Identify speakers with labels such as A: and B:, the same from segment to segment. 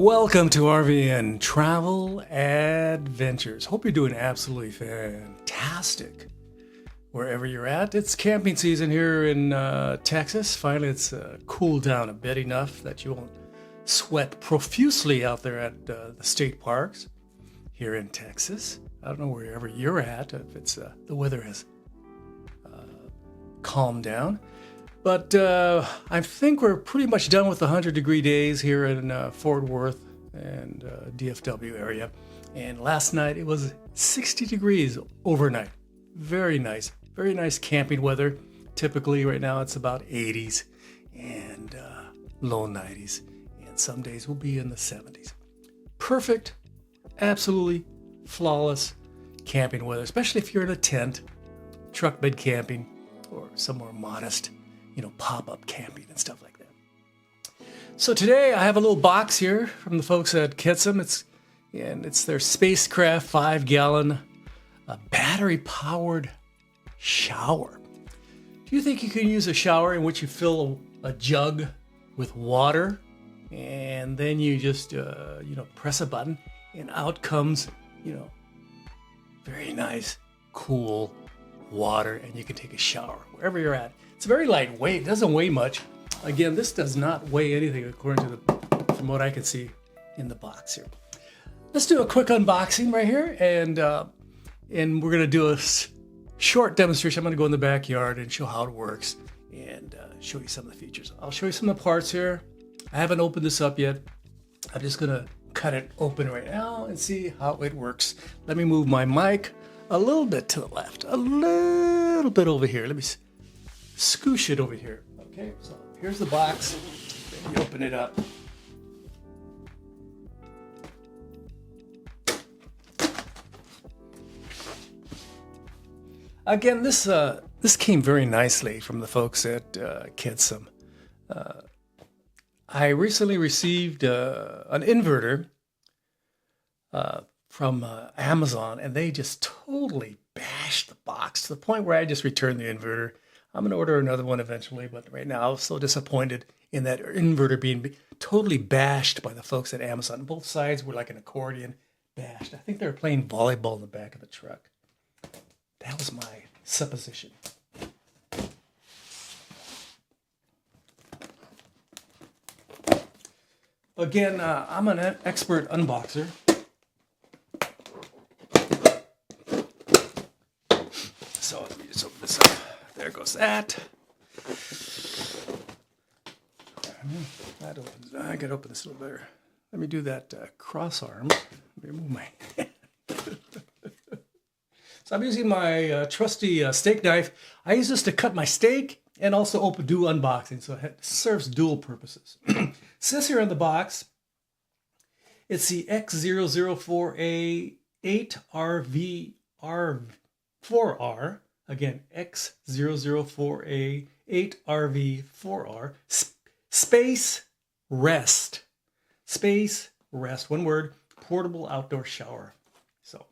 A: Welcome to RVN Travel Adventures. Hope you're doing absolutely fantastic wherever you're at. It's camping season here in Texas. Finally, it's cooled down a bit enough that you won't sweat profusely out there at the state parks here in Texas. I don't know wherever you're at, if it's the weather has calmed down. But I think we're pretty much done with the 100-degree days here in Fort Worth and DFW area. And last night it was 60 degrees overnight. Very nice camping weather. Typically right now it's about 80s and low 90s. And some days will be in the 70s. Perfect, absolutely flawless camping weather, especially if you're in a tent, truck bed camping, or somewhere modest. Pop-up camping and stuff like that. So today I have a little box here from the folks at KEDSUM. It's their spacecraft 5-gallon battery-powered shower. Do you think you can use a shower in which you fill a jug with water and then you just press a button and out comes very nice, cool water, and you can take a shower wherever you're at. It's very lightweight. It doesn't weigh much. Again, this does not weigh anything according to from what I can see in the box here. Let's do a quick unboxing right here, and we're gonna do a short demonstration. I'm gonna go in the backyard and show how it works and show you some of the features. I'll show you some of the parts here. I haven't opened this up yet. I'm just gonna cut it open right now and see how it works. Let me move my mic a little bit to the left, a little bit over here. Let me scoosh it over here. Okay, so here's the box. Let me open it up. Again, this came very nicely from the folks at KEDSUM. I recently received an inverter from Amazon, and they just totally bashed the box to the point where I just returned the inverter. I'm going to order another one eventually, but right now I'm so disappointed in that inverter being totally bashed by the folks at Amazon. Both sides were like an accordion bashed. I think they were playing volleyball in the back of the truck. That was my supposition. Again, I'm an expert unboxer. So let me just open this up. There goes that. That opens. I gotta open this a little better. Let me do that cross arm. Let me move my hand. So I'm using my trusty steak knife. I use this to cut my steak and also do unboxing, so it serves dual purposes. It says here on the box, it's the X004A8RV4R. Again, X004A8RV4R. Space Rest. Space Rest. One word. Portable outdoor shower. So,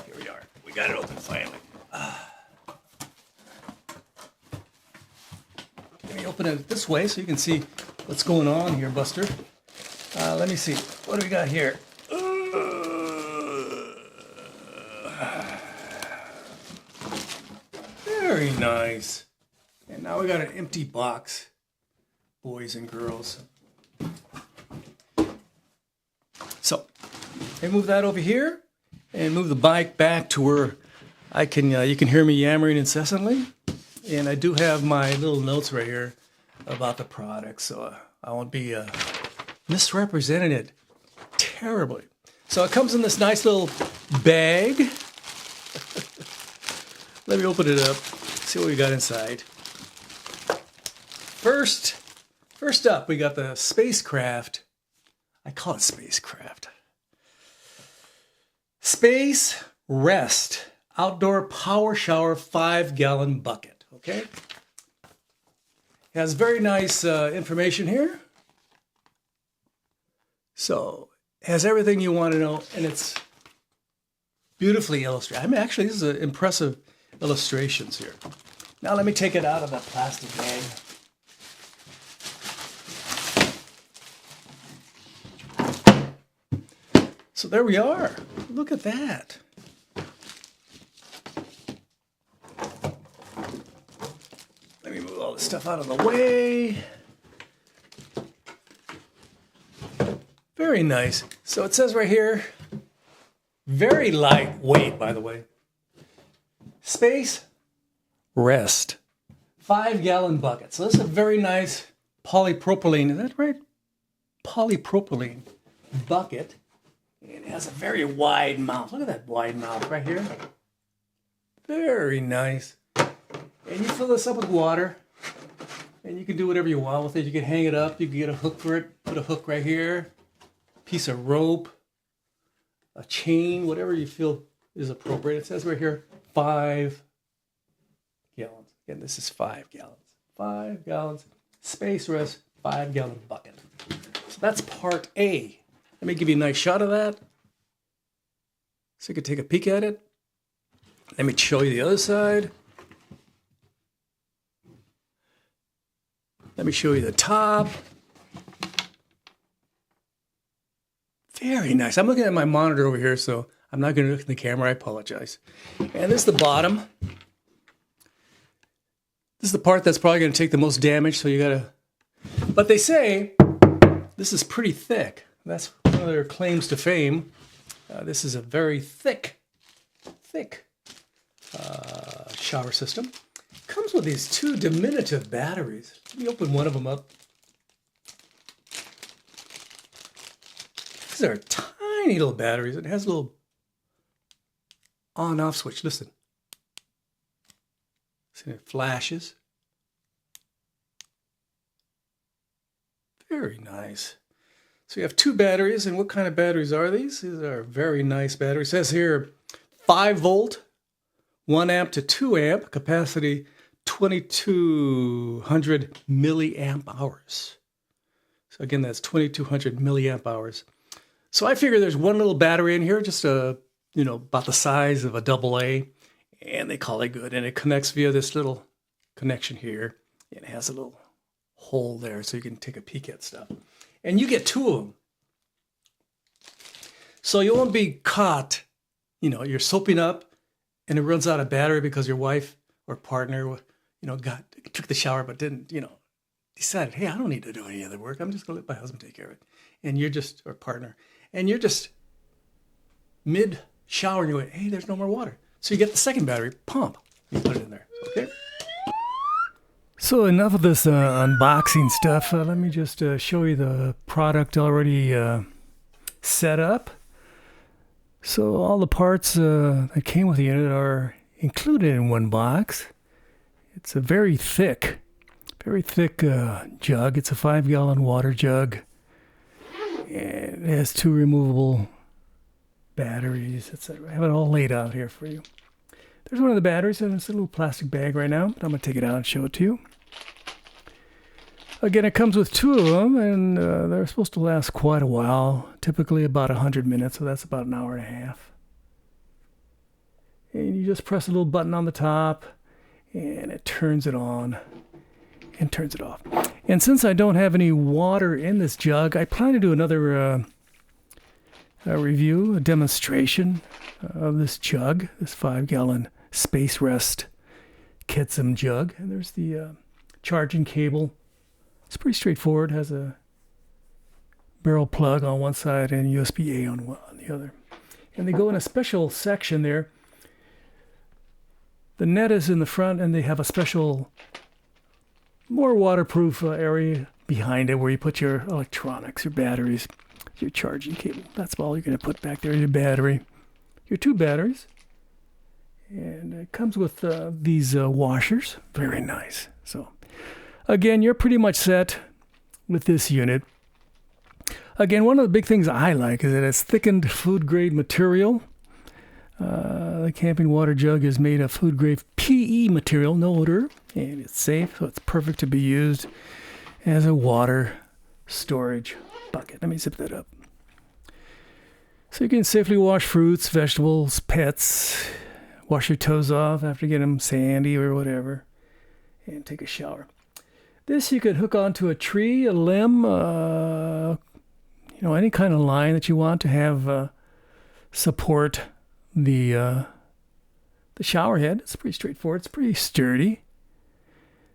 A: here we are. We got it open finally. Let me open it this way so you can see what's going on here, Buster. Let me see. What do we got here? Very nice. And now we got an empty box, boys and girls. So, I move that over here and move the bike back to where I can. You can hear me yammering incessantly, and I do have my little notes right here about the product, so I won't be misrepresenting it terribly. So it comes in this nice little bag. Let me open it up. See what we got inside. First up, we got the spacecraft. I call it spacecraft. Space Rest Outdoor Power Shower 5-gallon bucket. Okay. It has very nice information here. So it has everything you want to know, and it's beautifully illustrated. I mean, actually, this is impressive illustrations here. Now let me take it out of that plastic bag. So there we are. Look at that. Let me move all this stuff out of the way. Very nice. So it says right here, very lightweight, by the way. Space Rest. 5-gallon bucket. So this is a very nice polypropylene. Is that right? Polypropylene bucket. And it has a very wide mouth. Look at that wide mouth right here. Very nice. And you fill this up with water. And you can do whatever you want with it. You can hang it up. You can get a hook for it. Put a hook right here. Piece of rope. A chain. Whatever you feel is appropriate. It says right here 5 gallons. Again, this is 5 gallons. 5 gallons. Space Rest 5-gallon bucket. So that's part A. Let me give you a nice shot of that, so you can take a peek at it. Let me show you the other side. Let me show you the top. Very nice. I'm looking at my monitor over here, so I'm not going to look at the camera. I apologize. And this is the bottom. This is the part that's probably going to take the most damage, so you got to... But they say this is pretty thick. That's one of their claims to fame. This is a very thick shower system. Comes with these 2 diminutive batteries. Let me open one of them up. These are tiny little batteries. It has a little on-off switch. Listen. See, it flashes. Very nice. So you have 2 batteries, and what kind of batteries are these? These are very nice batteries. It says here 5 volt, 1 amp to 2 amp, capacity 2200 milliamp hours. So again, that's 2200 milliamp hours. So I figure there's one little battery in here, just about the size of a AA, and they call it good. And it connects via this little connection here, and it has a little hole there so you can take a peek at stuff. And you get 2 of them. So you won't be caught, you're soaping up and it runs out of battery because your wife or partner, took the shower but didn't, decided, hey, I don't need to do any other work. I'm just going to let my husband take care of it. And you're just, or partner, and you're just mid-shower and you go, hey, there's no more water. So you get the second battery, pump, you put it in there, okay? So enough of this unboxing stuff. Let me just show you the product already set up. So all the parts that came with the unit are included in one box. It's a very thick jug. It's a 5-gallon water jug. And it has 2 removable batteries, etc. I have it all laid out here for you. There's one of the batteries in this little plastic bag right now, but I'm going to take it out and show it to you. Again, it comes with 2 of them, and they're supposed to last quite a while, typically about 100 minutes, so that's about an hour and a half. And you just press a little button on the top, and it turns it on and turns it off. And since I don't have any water in this jug, I plan to do another review, a demonstration of this jug, this 5-gallon SpaceRest KEDSUM jug. And there's the charging cable. It's pretty straightforward. It has a barrel plug on one side and USB-A on the other. And they go in a special section there. The net is in the front, and they have a special, more waterproof area behind it where you put your electronics, your batteries, your charging cable. That's all you're going to put back there, your battery, your 2 batteries. And it comes with these washers. Very nice. So again, you're pretty much set with this unit. Again, one of the big things I like is that it's thickened food-grade material. The camping water jug is made of food-grade PE material, no odor, and it's safe, so it's perfect to be used as a water storage bucket. Let me zip that up. So you can safely wash fruits, vegetables, pets, wash your toes off after getting them sandy or whatever, and take a shower. This you could hook onto a tree, a limb, any kind of line that you want to have support the shower head. It's pretty straightforward. It's pretty sturdy.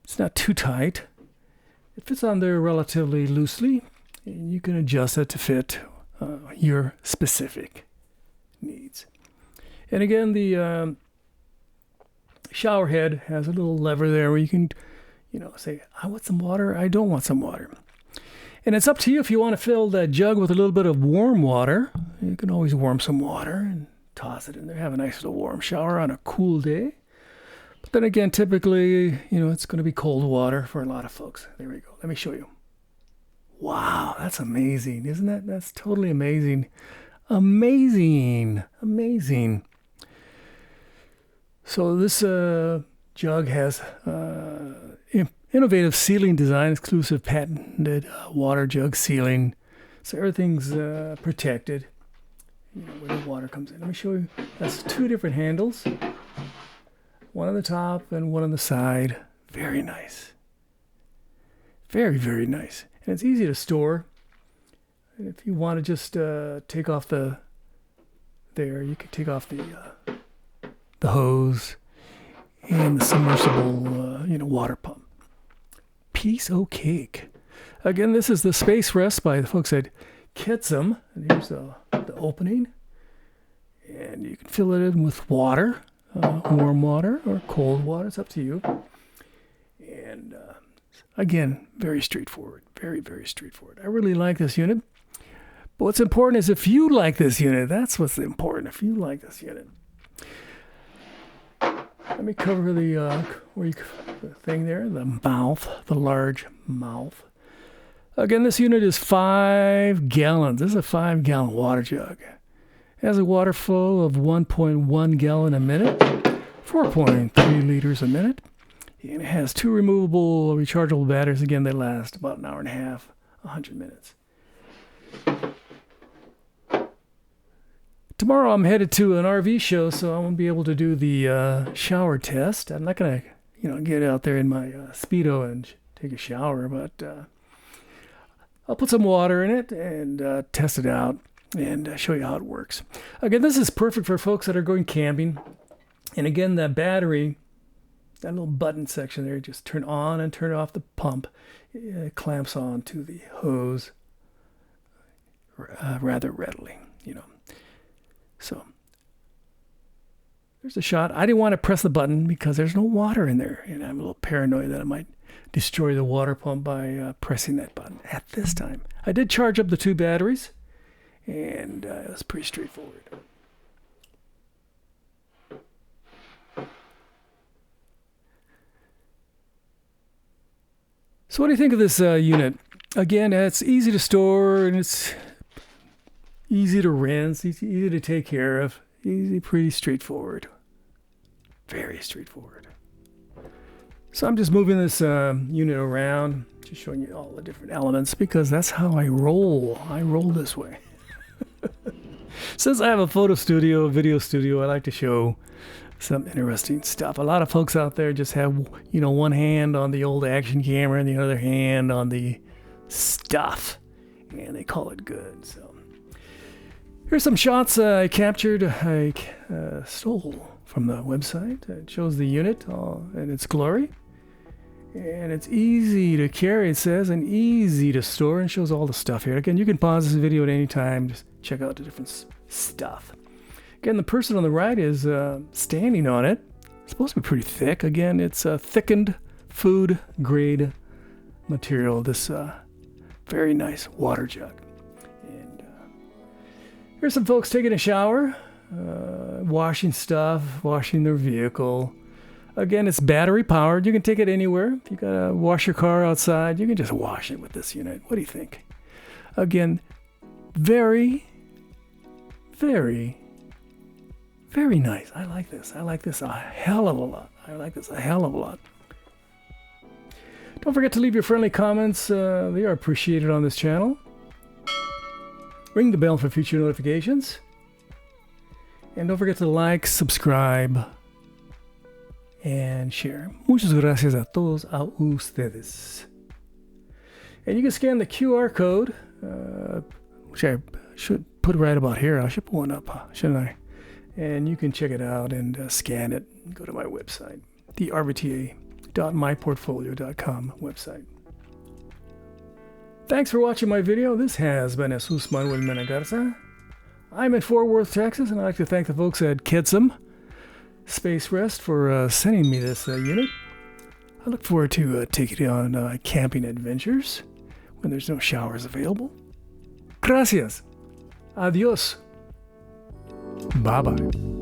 A: It's not too tight. It fits on there relatively loosely, and you can adjust it to fit your specific needs. And again, the shower head has a little lever there where you can, say, I want some water, I don't want some water. And it's up to you if you want to fill that jug with a little bit of warm water. You can always warm some water and toss it in there. Have a nice little warm shower on a cool day. But then again, typically, it's going to be cold water for a lot of folks. There we go. Let me show you. Wow, that's amazing, isn't that? That's totally amazing. Amazing. So this jug has innovative sealing design, exclusive patented water jug sealing. So everything's protected where the water comes in. Let me show you. That's 2 different handles. One on the top and one on the side. Very nice. Very, very nice. And it's easy to store. And if you want to just take off you can take off the hose and the submersible, water pump. Piece of cake. Again, this is the SPACEREST by the folks at KEDSUM. And here's the opening. And you can fill it in with water. Warm water or cold water, it's up to you. And again, very straightforward, very, very straightforward. I really like this unit. But what's important is if you like this unit, that's what's important, if you like this unit. Let me cover the thing there, the mouth, the large mouth. Again, this unit is 5 gallons. This is a 5-gallon water jug. It has a water flow of 1.1 gallon a minute, 4.3 liters a minute. And it has 2 removable rechargeable batteries. Again, they last about an hour and a half, 100 minutes. Tomorrow I'm headed to an RV show, so I won't be able to do the shower test. I'm not going to, get out there in my Speedo and take a shower, but I'll put some water in it and test it out and show you how it works. Again, this is perfect for folks that are going camping. And again, that battery, that little button section there, just turn on and turn off the pump. It clamps on to the hose rather readily, So there's a shot. I didn't want to press the button because there's no water in there. And I'm a little paranoid that I might destroy the water pump by pressing that button at this time. I did charge up the 2 batteries. And it was pretty straightforward. So what do you think of this unit? Again, it's easy to store and it's easy to rinse, easy to take care of. Pretty straightforward. Very straightforward. So I'm just moving this unit around, just showing you all the different elements because that's how I roll. I roll this way. Since I have a photo studio, a video studio, I like to show some interesting stuff. A lot of folks out there just have, one hand on the old action camera and the other hand on the stuff, and they call it good. So here's some shots I captured. I stole from the website. It shows the unit in its glory. And it's easy to carry, it says, and easy to store, and shows all the stuff here. Again, you can pause this video at any time. Just check out the different stuff. Again, the person on the right is standing on it. It's supposed to be pretty thick. Again, it's a thickened food grade material. This very nice water jug. And here's some folks taking a shower, washing stuff, washing their vehicle. Again, it's battery powered. You can take it anywhere. If you gotta wash your car outside, you can just wash it with this unit. What do you think? Again, very, very, very nice. I like this. I like this a hell of a lot. Don't forget to leave your friendly comments. They are appreciated on this channel. Ring the bell for future notifications. And don't forget to like, subscribe, and share. Muchas gracias a todos a ustedes. And you can scan the QR code, which I should put right about here. I should put one up, shouldn't I? And you can check it out and scan it. Go to my website, the rvta.myportfolio.com website. Thanks for watching my video. This has been Jesus Manuel Menegarza. I'm in Fort Worth, Texas, and I'd like to thank the folks at KEDSUM SPACEREST for sending me this unit. I look forward to taking it on camping adventures when there's no showers available. Gracias. Adios. Bye-bye.